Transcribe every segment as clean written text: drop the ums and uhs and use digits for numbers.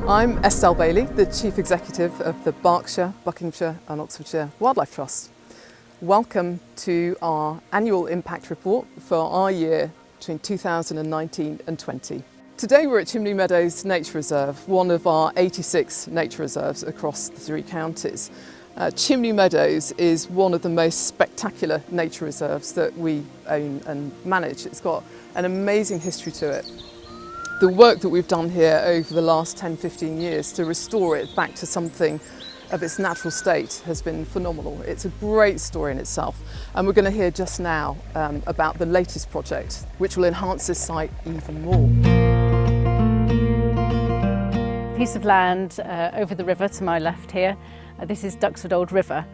I'm Estelle Bailey, the Chief Executive of the Berkshire, Buckinghamshire and Oxfordshire Wildlife Trust. Welcome to our annual impact report for our year between 2019 and 20. Today we're at Chimney Meadows Nature Reserve, one of our 86 nature reserves across the 3 counties. Chimney Meadows is one of the most spectacular nature reserves that we own and manage. It's got an amazing history to it. The work that we've done here over the last 10-15 years to restore it back to something of its natural state has been phenomenal. It's a great story in itself, and we're going to hear just now about the latest project which will enhance this site even more. Piece of land over the river to my left here. This is Duxford Old River,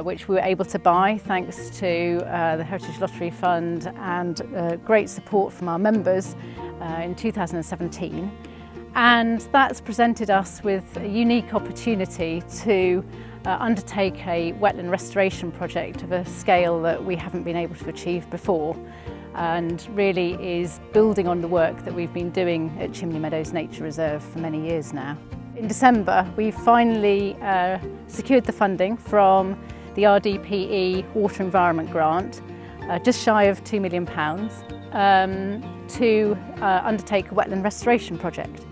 which we were able to buy thanks to the Heritage Lottery Fund and great support from our members in 2017. And that's presented us with a unique opportunity to undertake a wetland restoration project of a scale that we haven't been able to achieve before, and really is building on the work that we've been doing at Chimney Meadows Nature Reserve for many years now. In December, we finally secured the funding from the RDPE Water Environment Grant, just shy of £2 million, to undertake a wetland restoration project.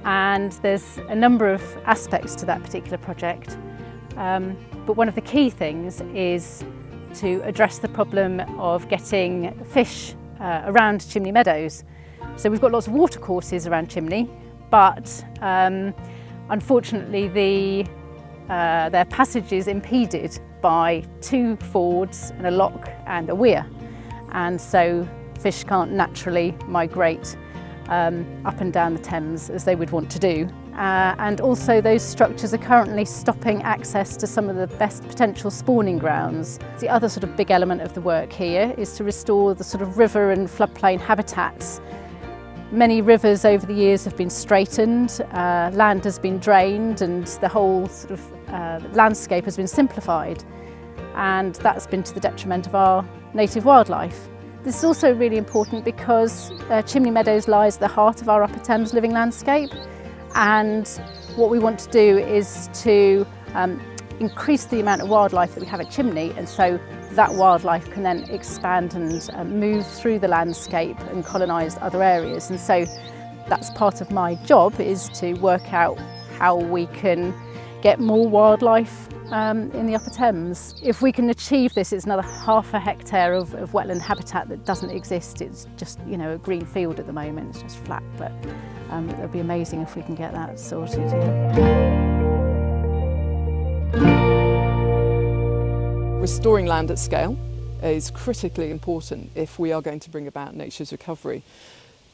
And there's a number of aspects to that particular project, but one of the key things is to address the problem of getting fish around Chimney Meadows. So we've got lots of watercourses around Chimney, but unfortunately their passage is impeded by 2 fords and a lock and a weir, and so fish can't naturally migrate up and down the Thames as they would want to do. And also those structures are currently stopping access to some of the best potential spawning grounds. The other sort of big element of the work here is to restore the sort of river and floodplain habitats. Many rivers over the years have been straightened, land has been drained, and the whole sort of landscape has been simplified, and that's been to the detriment of our native wildlife. This is also really important because Chimney Meadows lies at the heart of our Upper Thames living landscape, and what we want to do is to increase the amount of wildlife that we have at Chimney, and so that wildlife can then expand and move through the landscape and colonise other areas. And so that's part of my job, is to work out how we can get more wildlife in the Upper Thames. If we can achieve this, it's another ½ a hectare of wetland habitat that doesn't exist. It's just, you know, a green field at the moment, it's just flat, but it would be amazing if we can get that sorted. Yeah. Restoring land at scale is critically important if we are going to bring about nature's recovery.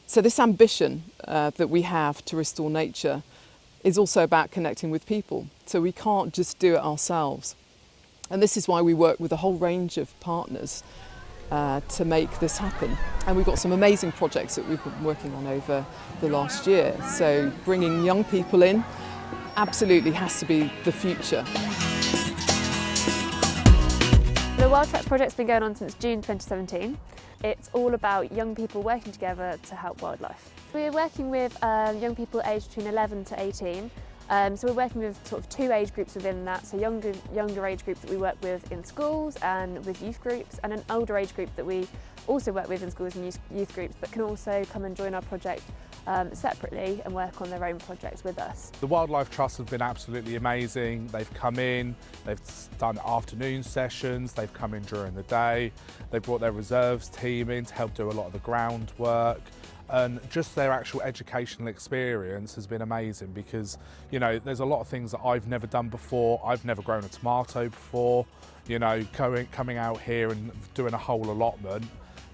So this ambition that we have to restore nature is also about connecting with people. So we can't just do it ourselves. And this is why we work with a whole range of partners to make this happen. And we've got some amazing projects that we've been working on over the last year. So bringing young people in absolutely has to be the future. The Worldtrack project's been going on since June 2017. It's all about young people working together to help wildlife. We're working with young people aged between 11 to 18. So we're working with sort of 2 age groups within that, so younger age group that we work with in schools and with youth groups, and an older age group that we also work with in schools and youth groups, but can also come and join our project separately and work on their own projects with us. The Wildlife Trust have been absolutely amazing. They've come in, they've done afternoon sessions, they've come in during the day, they've brought their reserves team in to help do a lot of the groundwork. And just their actual educational experience has been amazing, because, you know, there's a lot of things that I've never done before. I've never grown a tomato before, you know, coming out here and doing a whole allotment.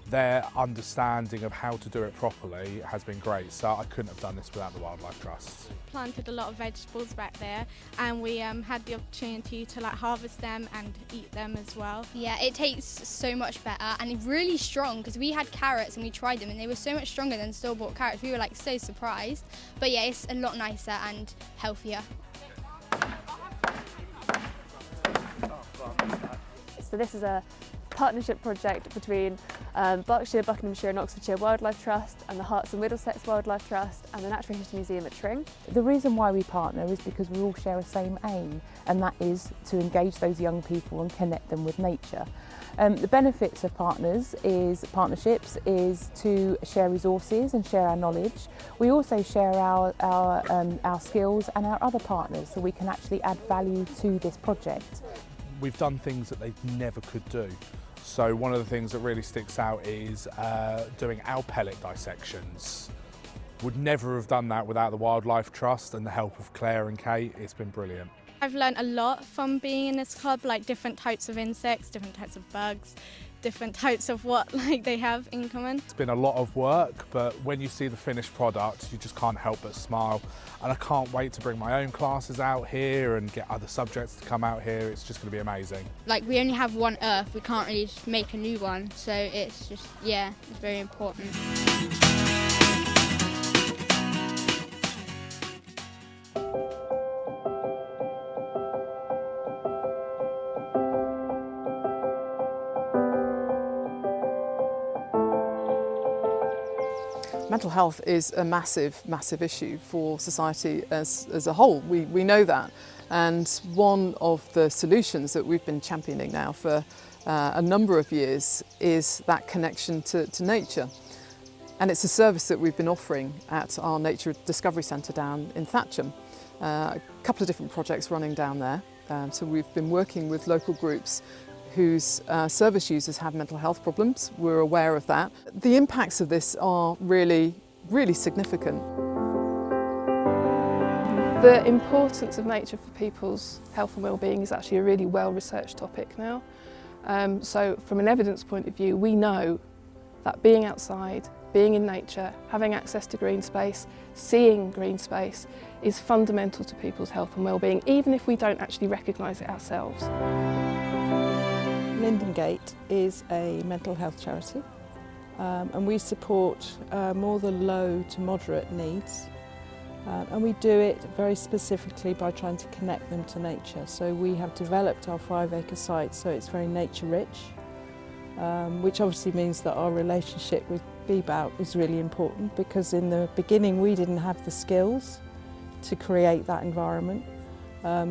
Their understanding of how to do it properly has been great, so I couldn't have done this without the Wildlife Trust. Planted a lot of vegetables back there, and we had the opportunity to harvest them and eat them as well. Yeah, it tastes so much better and really strong, because we had carrots and we tried them and they were so much stronger than store-bought carrots. We were so surprised, but yeah, it's a lot nicer and healthier. So this is a partnership project between Berkshire, Buckinghamshire and Oxfordshire Wildlife Trust and the Herts and Middlesex Wildlife Trust and the Natural History Museum at Tring. The reason why we partner is because we all share the same aim, and that is to engage those young people and connect them with nature. The benefits of partnerships is to share resources and share our knowledge. We also share our skills and our other partners, so we can actually add value to this project. We've done things that they never could do. So one of the things that really sticks out is doing owl pellet dissections. Would never have done that without the Wildlife Trust and the help of Claire and Kate. It's been brilliant. I've learned a lot from being in this club, like different types of insects, different types of bugs, different types of what they have in common. It's been a lot of work, but when you see the finished product, you just can't help but smile. And I can't wait to bring my own classes out here and get other subjects to come out here. It's just going to be amazing. Like, we only have one Earth, we can't really just make a new one, so it's just, yeah, it's very important. Mental health is a massive, massive issue for society as a whole. We know that. And one of the solutions that we've been championing now for a number of years is that connection to nature. And it's a service that we've been offering at our Nature Discovery Centre down in Thatcham. A couple of different projects running down there. So we've been working with local groups whose service users have mental health problems. We're aware of that. The impacts of this are really, really significant. The importance of nature for people's health and well-being is actually a really well-researched topic now. So from an evidence point of view, we know that being outside, being in nature, having access to green space, seeing green space is fundamental to people's health and well-being, even if we don't actually recognise it ourselves. Lindengate is a mental health charity and we support more the low to moderate needs and we do it very specifically by trying to connect them to nature. So we have developed our 5-acre site so it's very nature rich, which obviously means that our relationship with BBOWT is really important, because in the beginning we didn't have the skills to create that environment.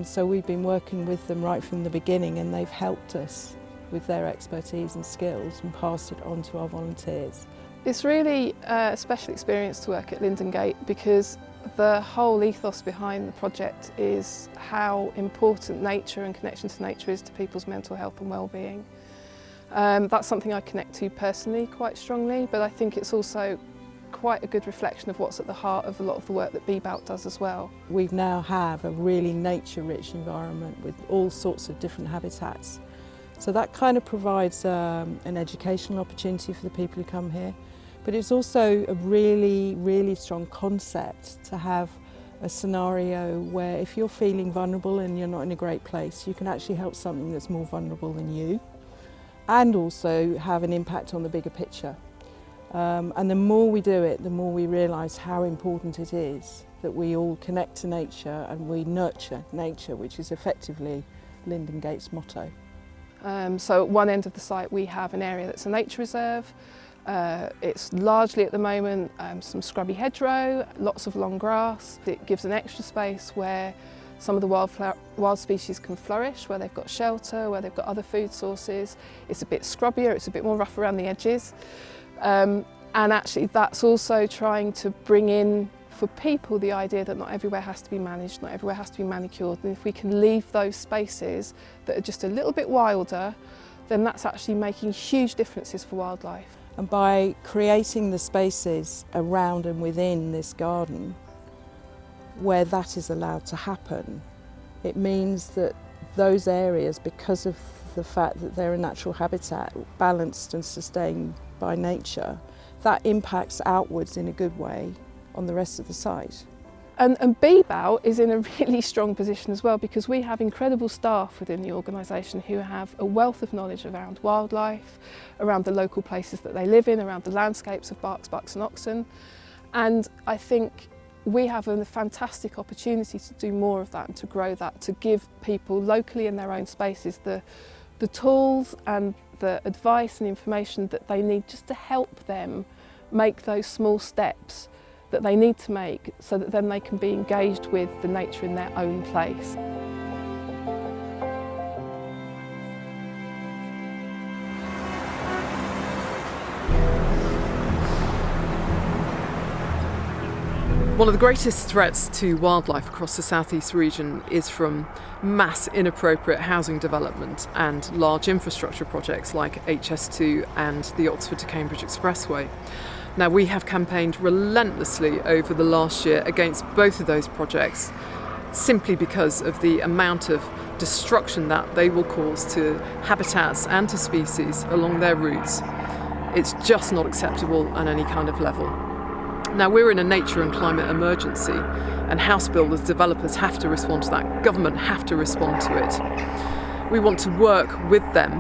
So we've been working with them right from the beginning and they've helped us with their expertise and skills and passed it on to our volunteers. It's really a special experience to work at Lindengate because the whole ethos behind the project is how important nature and connection to nature is to people's mental health and well-being. That's something I connect to personally quite strongly, but I think it's also quite a good reflection of what's at the heart of a lot of the work that BBOWT does as well. We now have a really nature-rich environment with all sorts of different habitats. So that kind of provides an educational opportunity for the people who come here. But it's also a really, really strong concept to have a scenario where if you're feeling vulnerable and you're not in a great place, you can actually help something that's more vulnerable than you, and also have an impact on the bigger picture. And the more we do it, the more we realise how important it is that we all connect to nature and we nurture nature, which is effectively Lindengate's motto. So at one end of the site we have an area that's a nature reserve. It's largely at the moment some scrubby hedgerow, lots of long grass. It gives an extra space where some of the wild species can flourish, where they've got shelter, where they've got other food sources. It's a bit scrubbier, it's a bit more rough around the edges. And actually that's also trying to bring in for people the idea that not everywhere has to be managed, not everywhere has to be manicured, and if we can leave those spaces that are just a little bit wilder, then that's actually making huge differences for wildlife. And by creating the spaces around and within this garden where that is allowed to happen, it means that those areas, because of the fact that they're a natural habitat, balanced and sustained by nature, that impacts outwards in a good way on the rest of the site. And BBOWT is in a really strong position as well, because we have incredible staff within the organisation who have a wealth of knowledge around wildlife, around the local places that they live in, around the landscapes of Berks, Bucks and Oxen. And I think we have a fantastic opportunity to do more of that and to grow that, to give people locally in their own spaces the the tools and the advice and information that they need just to help them make those small steps that they need to make so that then they can be engaged with the nature in their own place. One of the greatest threats to wildlife across the southeast region is from mass inappropriate housing development and large infrastructure projects like HS2 and the Oxford to Cambridge Expressway. Now, we have campaigned relentlessly over the last year against both of those projects simply because of the amount of destruction that they will cause to habitats and to species along their routes. It's just not acceptable on any kind of level. Now, we're in a nature and climate emergency, and house builders, developers have to respond to that. Government have to respond to it. We want to work with them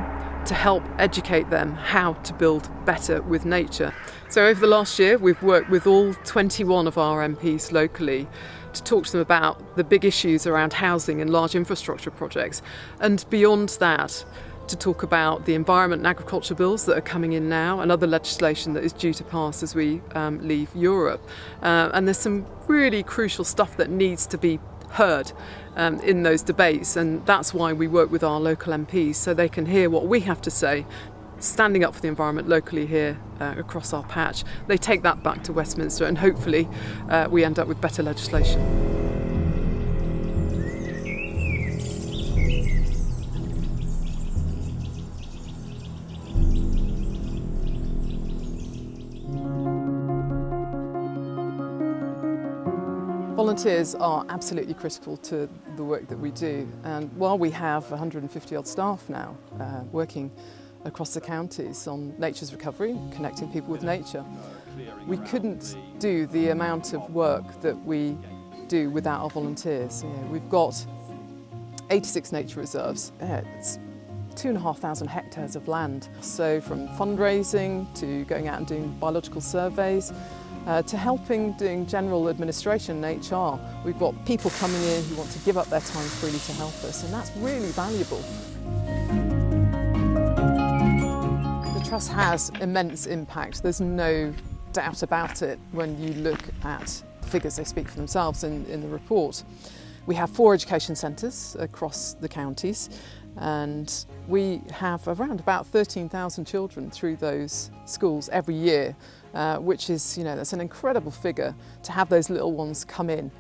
to help educate them how to build better with nature. So over the last year, we've worked with all 21 of our MPs locally to talk to them about the big issues around housing and large infrastructure projects, and beyond that, to talk about the environment and agriculture bills that are coming in now and other legislation that is due to pass as we leave Europe. And there's some really crucial stuff that needs to be heard in those debates, and that's why we work with our local MPs so they can hear what we have to say, standing up for the environment locally here across our patch. They take that back to Westminster, and hopefully we end up with better legislation. Volunteers are absolutely critical to the work that we do, and while we have 150 odd staff now working across the counties on nature's recovery, connecting people with nature, we couldn't do the amount of work that we do without our volunteers. You know, we've got 86 nature reserves. It's 2,500 hectares of land. So from fundraising to going out and doing biological surveys, to helping doing general administration and HR. We've got people coming in who want to give up their time freely to help us, and that's really valuable. The Trust has immense impact. There's no doubt about it when you look at the figures. They speak for themselves in the report. We have 4 education centres across the counties, and we have around about 13,000 children through those schools every year, which is, that's an incredible figure to have those little ones come in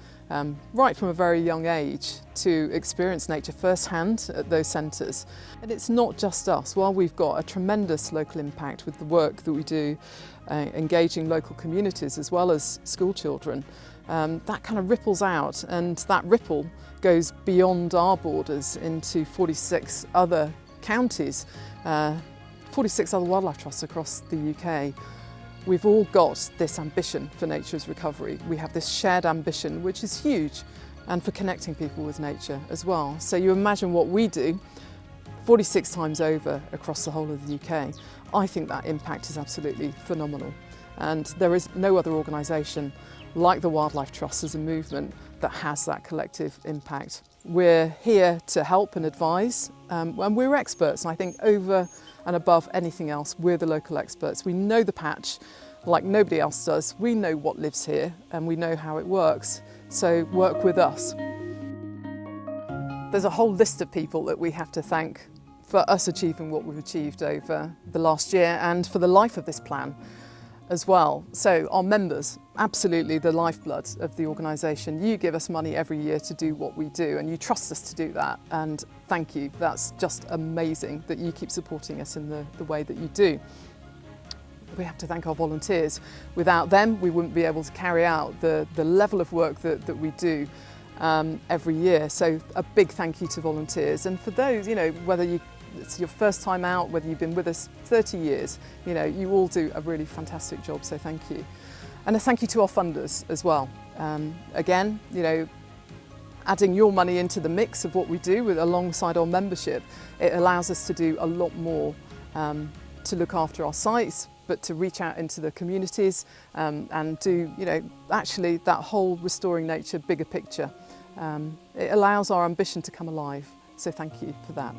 right from a very young age to experience nature firsthand at those centres. And it's not just us. While we've got a tremendous local impact with the work that we do, engaging local communities as well as school children, that kind of ripples out, and that ripple goes beyond our borders into 46 other counties, 46 other wildlife trusts across the UK. We've all got this ambition for nature's recovery. We have this shared ambition, which is huge, and for connecting people with nature as well. So you imagine what we do 46 times over across the whole of the UK. I think that impact is absolutely phenomenal. And there is no other organisation like the Wildlife Trust as a movement that has that collective impact. We're here to help and advise, and we're experts. And I think over and above anything else, we're the local experts. We know the patch like nobody else does. We know what lives here and we know how it works. So work with us. There's a whole list of people that we have to thank for us achieving what we've achieved over the last year and for the life of this plan as well. So our members, absolutely the lifeblood of the organisation. You give us money every year to do what we do, and you trust us to do that, and thank you. That's just amazing that you keep supporting us in the way that you do. We have to thank our volunteers. Without them, we wouldn't be able to carry out the level of work that we do every year. So a big thank you to volunteers. And for those, whether it's your first time out, whether you've been with us 30 years, you all do a really fantastic job, so thank you. And a thank you to our funders as well. Again, adding your money into the mix of what we do alongside our membership, it allows us to do a lot more to look after our sites, but to reach out into the communities and do, actually that whole restoring nature bigger picture. It allows our ambition to come alive, so thank you for that.